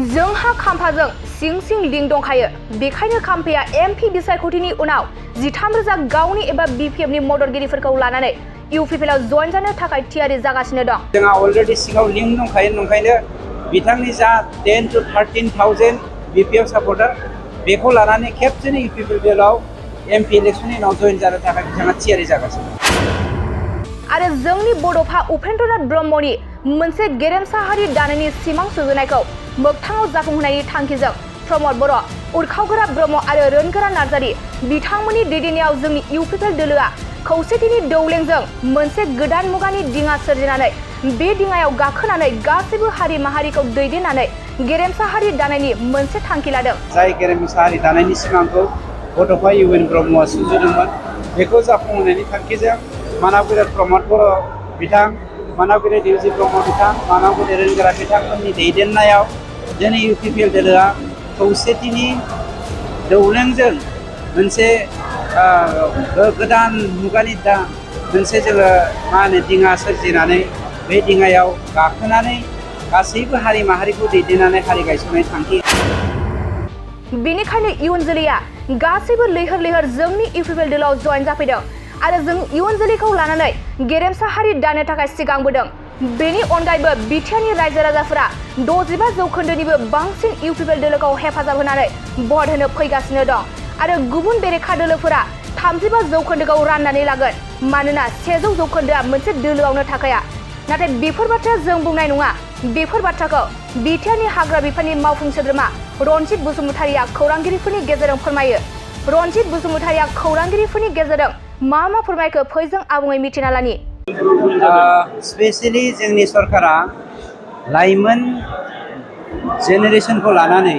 जोंहा खाम्फाजों सिं सिं लिंक दंखायो बेखायनो खाम्फाया एमपि बिसायख'थिनि उनाव 13,000 गावनि एबा बिपिएफनि मददगिरिफोरखौ लानानै UPPL जइन जानो थाखाय थियारि जागासिनो दं। जोंहा अलरेडि सिङाव लिंक दंखायो नंखायनो बिथांनि जा 10 to 13,000 बिपिएफ सापर्टार बेखौ लानानै खेबसेनो UPPLआव एमपि इलेक्शननि उनाव जइन जानो थाखाय बिथाङा थियारि जागासिनो। आरो जोंनि बड'फा उपेन्द्रनाथ ब्रह्मनि मोनसे गेरेमसा हारि दानायनि सिमां सुजुनायखौ मोगथाङाव जाफुंहोनायनि थांखिजों प्रमद बर', उरखावगोरा ब्रह्म आरो रोनगोरा नार्जारि बिथांमोननि दैदेननायाव जोंनि UPPL दोलोआ खौसेथिनि दौलेंजों मोनसे गोदान मुगानि दिङा सोरजिनानै बे दिङायाव गाखोनानै गासैबो हारि माहारिखौ दैदेननानै गेरेमसा हारि दानायनि मोनसे थांखि लादों। जाय गेरेमसा हारि दानायनि सिमांखौ बड'फा UN ब्रह्मआ सुजुदोंमोन बेखौ जाफुंहोनायनि थांखिजों मानावगिरि प्रमद बर' बिथां, मानावगिरि देवजि ब्रह्म बिथां, मानावगिरि रोनगोरा बिथांमोननि दैदेननायाव दिनै UPPL दोलोआ खौसेथिनि दौलेंजों मोनसे गोदान मुगानि मोनसे जोङो दिङा सोरजिनानै बे दिङायाव गाखोनानै गासैबो हारि माहारिखौ दैदेननानै हारि गायसननाय थांखि। बेनिखायनो इयुन जोलैया गासैबो लैहोर लैहोर जोंनि UPPL दोलोआव जइन जाफैदों आरो जों इयुन जोलैखौ लानानै गेरेमसा हारि दानो थाखाय सिगांबोदों। बेनि अनगायैबो बिटिआरनि रायजो राजाफोरा 65% बांसिन UPPL दोलोखौ हेफाजाब होनानै भट होनो फैगासिनो दं आरो गुबुन बेरेखा दोलोफोरा 35% राननानै लागोन मानोना 100% मोनसे दोलोआवनो थाखाया। नाथाय बेफोर बाथ्राया जों बुंनाय नङा। बेफोर बाथ्राखौ बिटिआरनि हाग्रा बिफाननि मावफुं सोद्रोमा रनजित बसुमतारिया खौरांगिरिफोरनि गेजेरजों फोरमायो। रनजित बसुमतारिया खौरांगिरिफोरनि गेजेरजों मा फोरमायखो फै जों आबुङै मिथिना लानि। स्पेशली जोंनि सरकारा लाइमोन जेनेरेशनखौ लानानै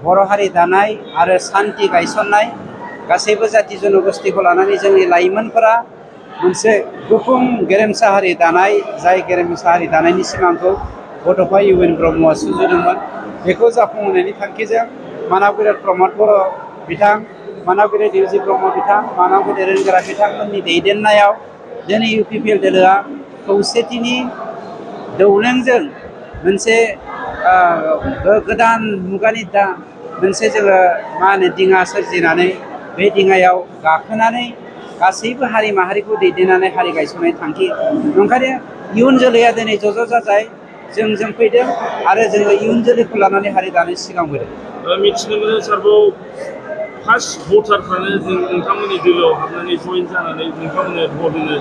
बर' हारि दानाय आरो सान्थि गायसननाय गासैबो जाथि जनगोष्ठीखौ लानानै जोंनि लाइमोनफोरा मोनसे गुफुं गेरेमसा हारि दानाय, जाय गेरेमसा हारि दानायनि सिमांखौ बड'फा UN ब्रह्मआ सुजुदोंमोन बेखौ जाफुंहोनायनि थांखिजों मानावगिरि प्रमद बर' बिथां, मानावगिरि देवजि ब्रह्म बिथां, मानावगिरि रोनगोरा बिथांमोननि दैदेननायाव दिनै UPPL दोलोआ खौसेथिनि दौलेंजों मोनसे गोदान मुगानि मोनसे जोङो दिङा सोरजिनानै बे दिङायाव गाखोनानै गासैबो हारि माहारिखौ दैदेननानै हारि गायसननाय थांखि। ओंखायनो इयुन जोलैया दिनै ज' जाजाय जों फैदों आरो जोङो इयुन जोलैखौ लानानै हारि दानो सिगांबोदों। मिथिनो मोनो सारबाव फार्स्ट भटारफ्रानो जों नोंथांमोननि दोलोआव हाबनानै जइन जानानै नोंथांमोननो भट होनो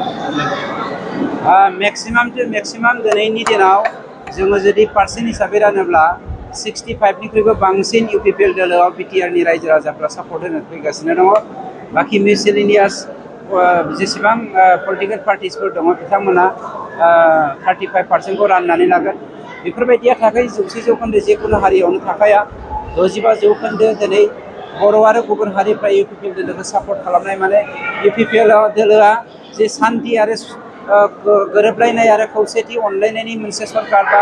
मेक्सिमाम टु मेक्सिमाम दिनैनि दिनाव जोङो जुदि पार्सेन्ट हिसाबै रानोब्ला 65निख्रुइबो बांसिन UPPL दोलोआव बिटिआरनि रायजो राजाफ्रा सापर्ट होनो फैगासिनो दङ। बाखि मिसेलेनियास जेसेबां पलिटिकेल पार्टिसफोर दङ बिथांमोना 35% राननानै लागोन। बेफोरबायदिया थाखाय 100% जेखुनु हारियावनो थाखाया 65% दिनै बर' आरो गुबुन हारिफ्रा UPPL दोलोखौ सापर्ट खालामनाय माने UPPL दोलोआ जे सान्थि आरो गोरोबलायनाय आरो खौसेथि अनलायनायनि मोनसे सरकार बा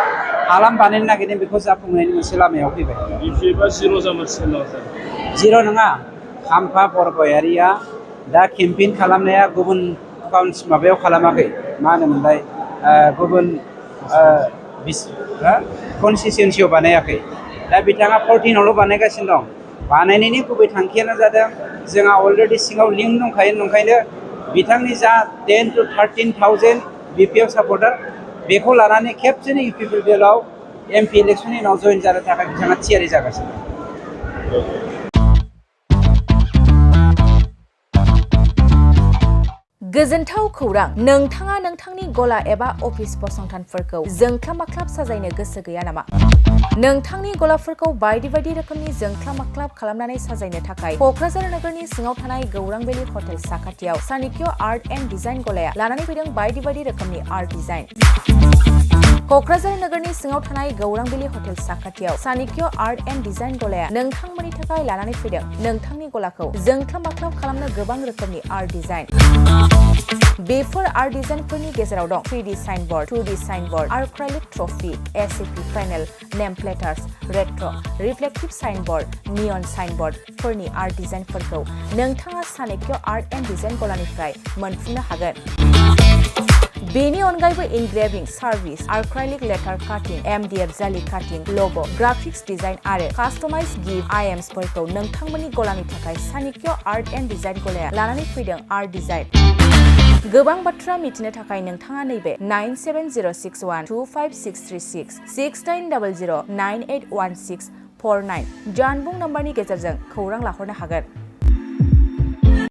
हालाम बानायनो नागिरदों बेखौ जाफुंनायनि मोनसे लामायाव फैबाय। जिर' नङा। खाम्फा बरगयारिया दा केम्पेइन खालामनाया गुबुन माबायाव खालामाखै, मा होनोमोनलाय, गुबुन कनस्टिटिउन्सियाव बानायाखै। दा बिथाङा 14आवल' बानायगासिनो दं। बानायनायनि गुबै थांखियानो जादों जोंहा अलरेडि सिङाव लिंक दंखायो नंखायनो बिथांनि जा 10 to 13,000 बिपिएफ सापर्टार बेखौ लानानै खेबसेनो UPPL दोलोआव एमपि इलेक्शननि उनाव जइन जानो थाखाय बिथाङा थियारि जागासिनो। गोजोनथाव खौरां, नोंथाङा नोंथांनि गला एबा अफिस फसंथानफोरखौ जोंख्लाब माख्लाब साजायनो गोसो गैया नामा? नोंथांनि गलाफोरखौ बायदि रोखोमनि जोंख्लाब माख्लाब खालामनानै साजायनो थाखाय क'क्राझार नोगोरनि सिङाव थानाय गौरां भेलि हटेल साखाथियाव सानिक्य आर्ट एन्ड डिजाइन गलाया लानानै फैदों बायदि रोखोमनि आर्ट डिजाइन। क'क्राझार नोगोरनि सिङाव थानाय गौरां भेलि हटेल साखाथियाव सानिक्य आर्ट एन्ड डिजाइन गलाया नोंथांमोननि थाखाय लानानै फैदों नोंथांनि गलाखौ जोंख्लाब माख्लाब खालामनो गोबां रोखोमनि आर्ट डिजाइन। बेफोर आर्ट डिजाइनफोरनि गेजेराव दं 3D signboard, 2D signboard, acrylic trophy, SAP panel, name प्लेटार्स, रेट्र, रिफ्लेक्टिभ साइनबोर्ड, नियन साइनबोर्डफोरनि आर्ट डिजाइनफोरखौ नोंथाङा सानिक्य आर्ट एन्ड डिजाइन गलानिफ्राय मोनफुंनो हागोन। बेनि अनगायैबो इनग्रेविं सार्भिस, आर्क्राइलिक लेटार काटिं, MDF जालि काटिं, ल'ग', ग्राफिक्स डिजाइन आरो कास्टमाइज गिफ्ट आइटेम्सफोरखौ नोंथांमोननि गलानि थाखाय चाणक्य आर्ट एन्ड डिजाइन गलाया लानानै फैदों। आर्ट डिजाइन गोबां बाथ्रा मिथिनो थाखाय नोंथाङा नैबे 9706125636 6900981649 जानबुं नम्बरनि गेजेरजों खौरां लाहरनो हागोन।